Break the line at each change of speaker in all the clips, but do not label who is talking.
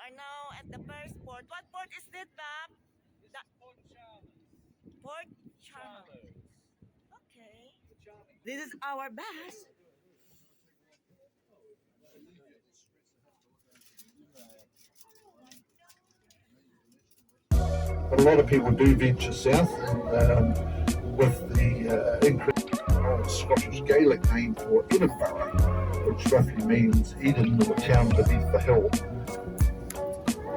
are now at the first port. What port is this, Bob?
This is Port Chalmers.
Port Chalmers.
Chalmers.
Okay. This is our bus.
But a lot of people do venture south, and with the increase of Scottish Gaelic name for Edinburgh, which roughly means Eden, or town beneath the hill.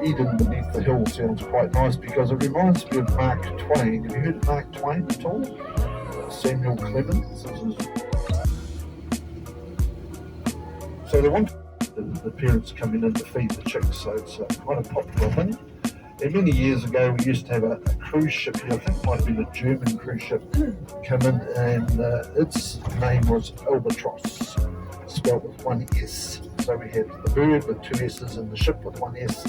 Eden beneath the hill sounds quite nice because it reminds me of Mark Twain. Have you heard of Mark Twain at all? Samuel Clemens. So they want the parents coming in to feed the chicks, so it's quite a popular thing. And many years ago, we used to have a cruise ship here. I think it might have been a German cruise ship come in, and its name was Albatross, spelled with one S. So we had the bird with two S's and the ship with one S.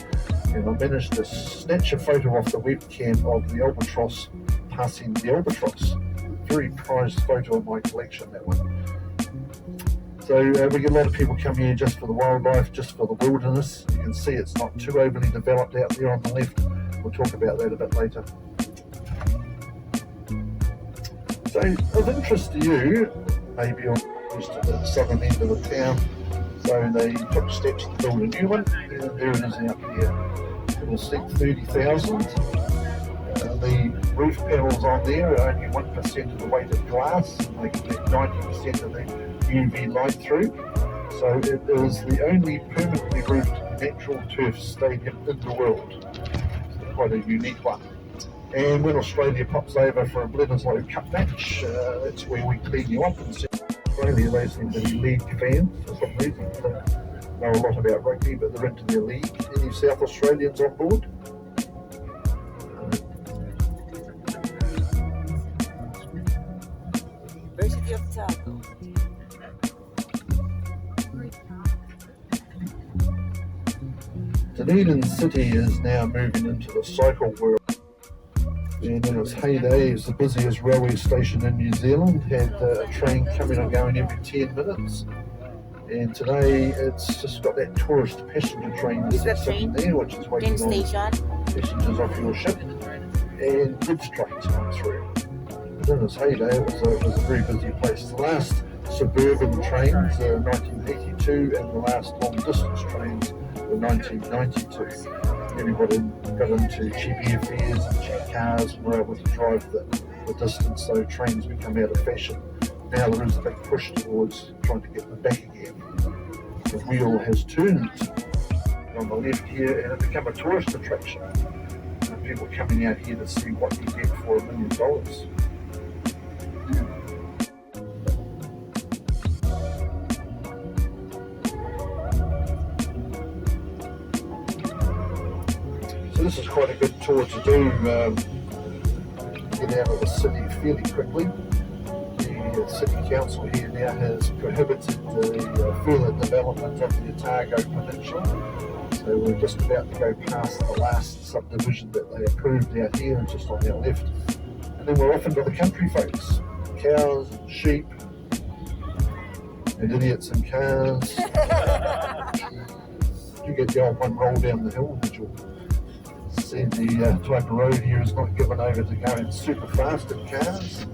And I managed to snatch a photo off the webcam of the albatross passing the albatross. Very prized photo in my collection, that one. So we get a lot of people come here just for the wildlife, just for the wilderness. You can see it's not too overly developed out there on the left. We'll talk about that a bit later. So of interest to you, maybe on the southern end of the town, so they took steps to build a new one, and there it is out here. It'll seat 30,000. The roof panels on there are only 1% of the weight of glass, and they can let 90% of the UV light through. So it is the only permanently roofed natural turf stadium in the world. So quite a unique one. And when Australia pops over for a Bledisloe Cup match, that's where we clean you up. In Australia, they seem to be league fans for some reason. They don't know a lot about rugby, but they're into their league. Any South Australians on board?
University of Otago.
Dunedin City is now moving into the cycle world. And in its heyday, it's the busiest railway station in New Zealand, had a train coming and going every 10 minutes. And today it's just got that tourist passenger train sitting there, which is waiting on passengers off your ship, and goods trains come through. But in its heyday, it was a very busy place. The last suburban trains were 1982, and the last long distance trains were 1992. Everybody got into cheap airfares and cheap cars and were able to drive the distance, so trains become out of fashion. Now there is a big push towards trying to get them back again. The wheel has turned on the left here, and it's become a tourist attraction. People coming out here to see what you get for $1 million. So this is quite a good tour to do. Get out of the city fairly quickly. The City Council here now has prohibited the further development of the Otago Peninsula. So we're just about to go past the last subdivision that they approved out here, just on our left. And then we're off into the country, folks. Cows and sheep and idiots in cars. You get the old one roll down the hill, did you? See the type of road here is not given over to going super fast in cars.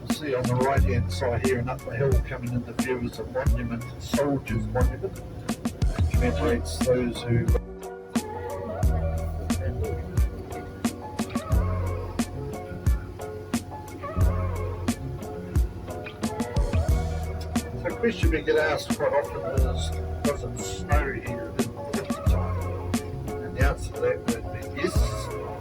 See on the right hand side here and up the hill coming into view is a monument, a soldier's monument. It commemorates those who The question we get asked quite often is, does it snow here in the winter time? And the answer to that would be yes.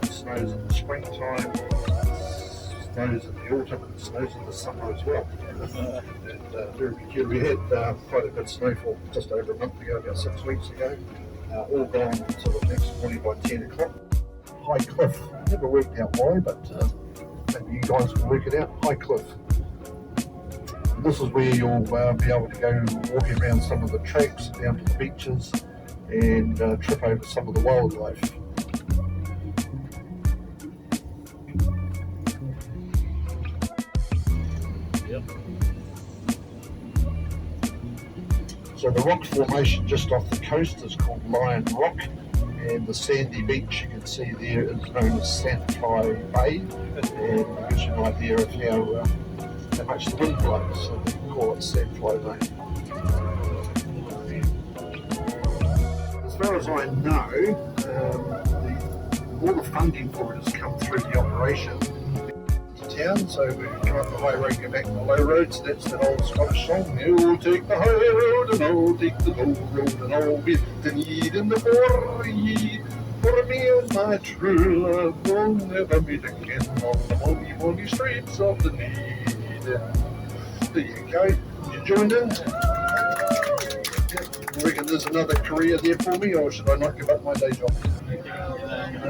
It snows in the springtime, it snows in the autumn, and it snows in the summer as well. And very peculiar. We had quite a bit of snowfall just over a month ago, about 6 weeks ago. All gone until the next morning by 10 o'clock. High cliff. Never worked out why, but maybe you guys can work it out. High cliff. This is where you'll be able to go walking around some of the tracks, down to the beaches, and trip over some of the wildlife. So the rock formation just off the coast is called Lion Rock, and the sandy beach you can see there is known as Sandfly Bay, and it gives you an idea of how much the wind blows, so they call it Sandfly Bay. As far as I know, all the funding for it has come through the operation town, so we've come up the high road, go back to the low road, so that's that old Scottish song. You'll take the high road and I'll take the low road, and I'll be Dunedin the Boree. For me and my true love will never meet again on the bonny, bonny streets of Dunedin. There you go. You joined in? I reckon there's another career there for me, or should I not give up my day job?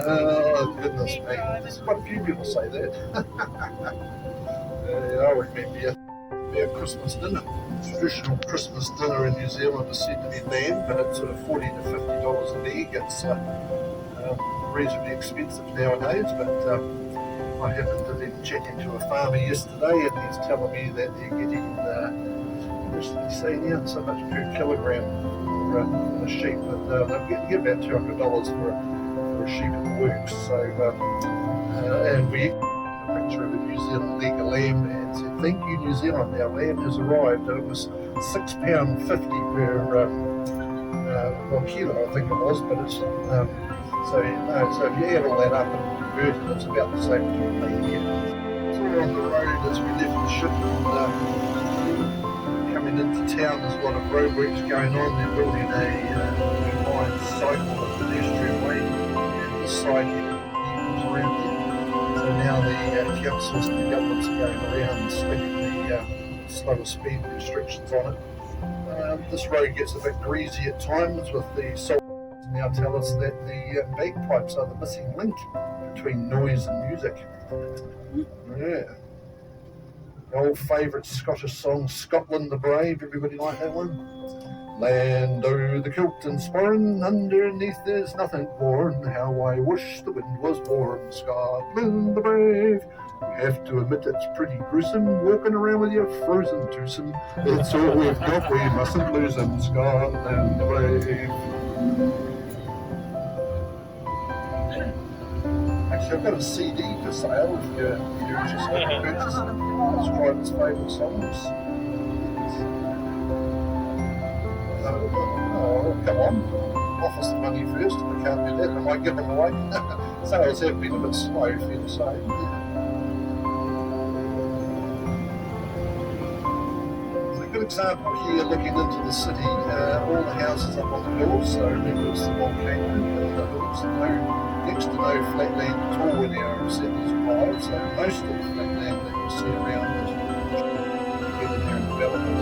Oh, goodness me. There's quite a few people say that. I remember our Christmas dinner. Traditional Christmas dinner in New Zealand is said to be banned, but it's sort of $40 to $50 a leg. It's reasonably expensive nowadays, but I happened to be chatting to a farmer yesterday, and he's telling me that they're getting, what did he say now, so much per kilogram for a sheep, but they'll get about $200 for a sheep in the works. So, and we a picture of a New Zealand leg of lamb and said, "Thank you, New Zealand, our lamb has arrived." And it was £6.50 per kilo, I think it was, but it's so if you add all that up and convert it, it's about the same as what they get. So we're on the road as we left the ship, and coming into town, there's a lot of roadworks going on. They're building a combined cycle and pedestrian way, and the side vehicles around there. So now the councils and the governments are going around sticking the slower speed restrictions on it. This road gets a bit greasy at times with the salt. Now tell us that the bagpipes are the missing link between noise and music. Yeah. The old favourite Scottish song, Scotland the Brave. Everybody like that one? Land o' the kilt and sporran, underneath there's nothing born. How I wish the wind was warm. Scotland the Brave. We have to admit it's pretty gruesome, walking around with your frozen twosome. It's all we've got, we mustn't lose them. Scotland the Brave. Actually, I've got a CD for sale if you're interested in purchasing It's Driver's favourite songs. Oh, come on. Offer some money first. If I can't do that, I might give them away. Sales have been a bit slow, for you to say. It's a good example here looking into the city. All the houses up on the hills, so remember it's the volcano in the hills. Next to no flat land at all in our settlers drive, so most of the flat land that you see around is together there in development.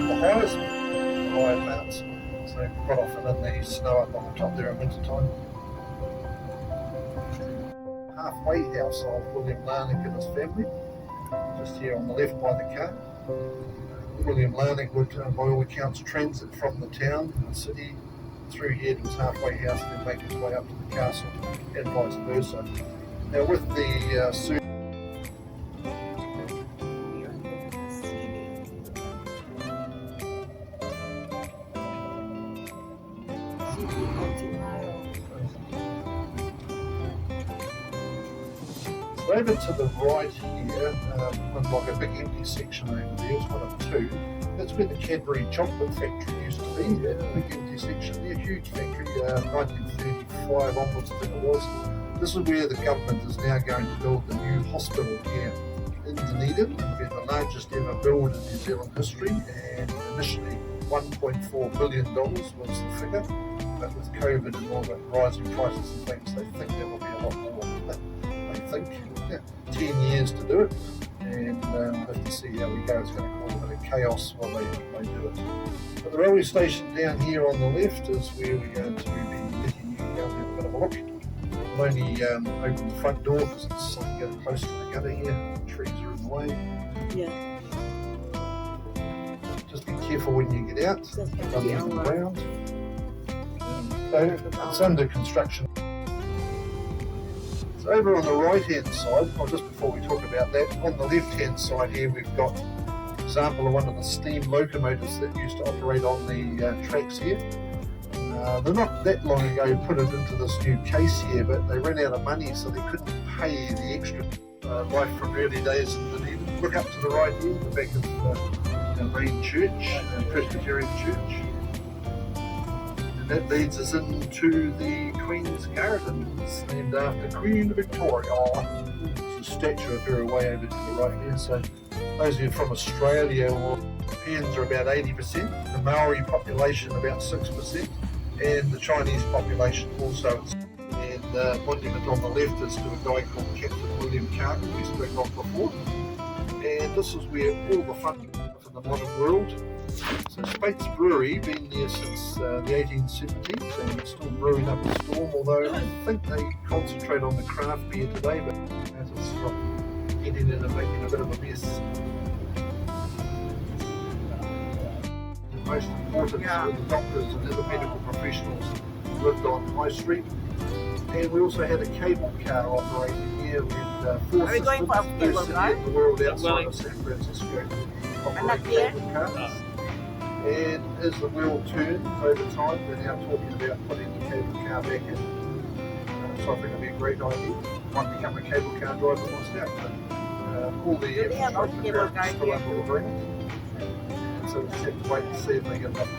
The highest high amounts, so quite often in the snow up on the top there in winter time. Halfway house of William Larnick and his family, just here on the left by the car. William Larnick would, by all accounts, transit from the town, the city, through here to his halfway house, and then make his way up to the castle, and vice versa. Now, with the over to the right here, like a big empty section over there, it's one of two. That's where the Cadbury chocolate factory used to be, that big empty section there, huge factory, 1935 onwards I think it was. This is where the government is now going to build the new hospital here in Dunedin. It'll be the largest ever build in New Zealand history, and initially $1.4 billion was the figure, but with COVID and all the rising prices and things, they think there will be a lot more. I think 10 years to do it, and we'll have to see how we go. It's going to cause a bit of chaos while they do it. But the railway station down here on the left is where we're going to be letting you go and have a bit of a look. I'll only open the front door because it's getting close to the gutter here. The trees are in the way.
Yeah.
careful when you get out.
This is
Doesn't
gonna be
hit the
our
ground. So it's under construction. So over on the right hand side, or just before we talk about that, on the left hand side here we've got an example of one of the steam locomotives that used to operate on the tracks here. They're not that long ago put it into this new case here, but they ran out of money so they couldn't pay the extra. Life from early days in Dunedin. Look up to the right here, the back of the main church, Presbyterian church. And that leads us into the Queen's Gardens, named after Queen Victoria. There's a statue of her way over to the right there. So those of you from Australia, or Europeans are about 80%, the Maori population about 6%, and the Chinese population also. And the monument on the left is to a guy called Captain William Carton, we spoke of before. And this is where all the fun for the modern world. So Spates Brewery, been there since the 1870s, and it's still brewing up a storm, although I think they concentrate on the craft beer today, but as it's from getting in and making a bit of a mess. The most important are the doctors and other medical professionals who lived on High Street. And we also had a cable car operating here with four
Are we going for a cable
systems
car?
in the world outside of San Francisco operating cable cars. And as the world turns over time, they're now talking about putting the cable car back in. So I think it'll be a great idea. Might become a cable car driver myself. But all the
Do they have a cable car
still
here
under agreement. And so we just have to wait and see if they get enough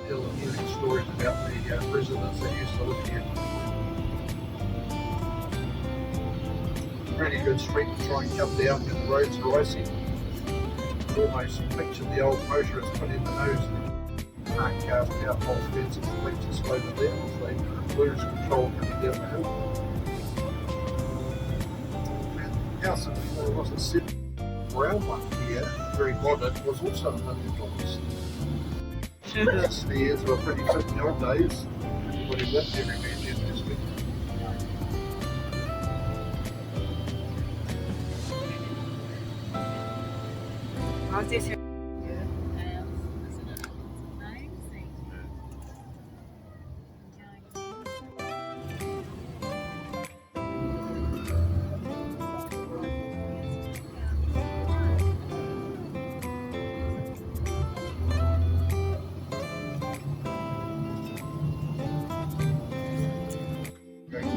hill and hearing stories about the residents that used to live here. Really good street to try and come down when the roads are icy. Almost picture the old motorists put in the nose and park cars without false fences and let you slow them down as they lose control coming down the hill. The house in the wasn't set brown one here, very modern, was also $100. The stairs were pretty fit in the old days. Everybody lived everywhere generously.
How's this?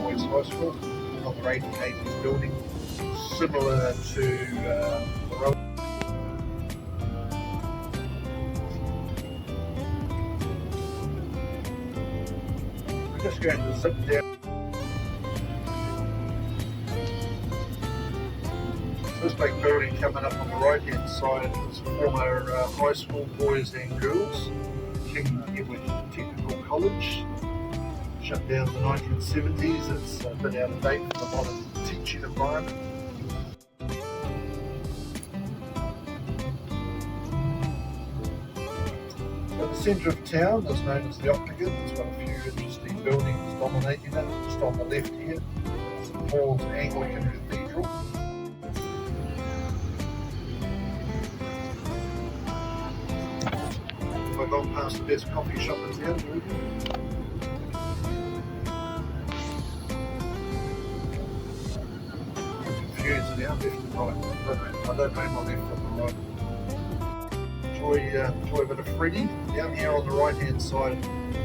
Boys High School, another 1880s building, similar to the road. We're just going to zip down. This big building coming up on the right hand side is former high school boys and girls, King Edward Technical College. Shut down in the 1970s, it's a bit out of date for the modern teaching environment. At the centre of town is known as the Octagon. It's got a few interesting buildings dominating it. Just on the left here, St Paul's Anglican Cathedral. Have I gone past the best coffee shop in town? Now, left and right. I don't know my left and my right. Enjoy a bit of Freddie. Down here on the right hand side,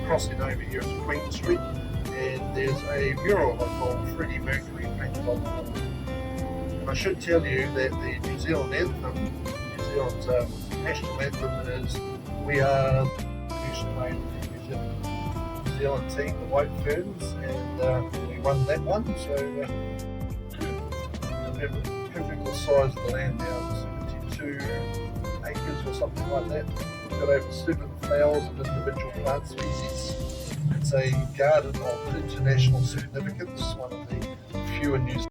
crossing over here is Queen Street, and there's a mural of old Freddie Mercury painted on the wall. And I should tell you that the New Zealand anthem, New Zealand's national anthem is "We Are the New Zealand team, the White Ferns," and we won that one. So. Covering the size of the land now, 72 acres or something like that. We've got over 7,000 individual plant species. It's a garden of international significance, one of the few in New Zealand.